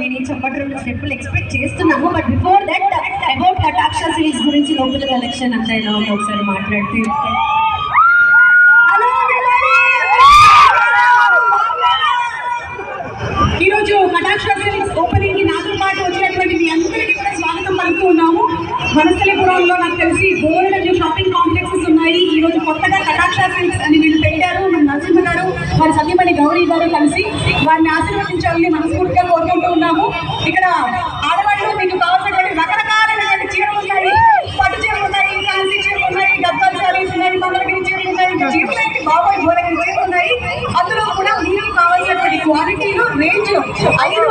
నేను చప్పట్లు స్టెప్పులు ఎక్స్పెక్ట్ చేస్తున్నాము. బట్ బిఫోర్ దట్ అబౌట్ కటాక్ష సిల్క్స్ గురించి లోపల కలెక్షన్ అంతా ఎలా ఉంది ఒకసారి మాట్లాడితే. ఈరోజు కటాక్ష సిల్క్స్ ఓపెనింగ్ కి నాతో పాటు వచ్చినటువంటి మీ అందరికీ కూడా స్వాగతం పలుకుతూ ఉన్నాము. వనస్థలిపురంలో నాకు తెలిసి గోల్డ్ షాపింగ్ కాంప్లెక్సెస్ ఉన్నాయి. ఈ రోజు కొత్తగా కటాక్ష సిల్క్స్ అని వీళ్ళు పెట్టారు. మన నరసింహ గారు వారి సతీమణి గౌరీ గారు కలిసి వారిని ఆశీర్వదించాలని మనస్ఫూర్తిగా కోరుకుంటూ ఉన్నాము. ఇక్కడ ఆడవాళ్ళు మీకు కావాల్సినటువంటి రకరకాలైనటువంటి చీరలు ఉన్నాయి, పట్టు చీరలు ఉన్నాయి, ఫ్యాన్సీ చీరలు ఉన్నాయి, గద్వాల్ సారీస్ ఉన్నాయి, మంగళగిరి చీరలు ఉన్నాయి, చీరలు అయితే బాబాయ్ గోరగిరి చీరలు ఉన్నాయి. అందులో కూడా మీరు కావాల్సినటువంటి క్వాలిటీలు రేంజ్ 5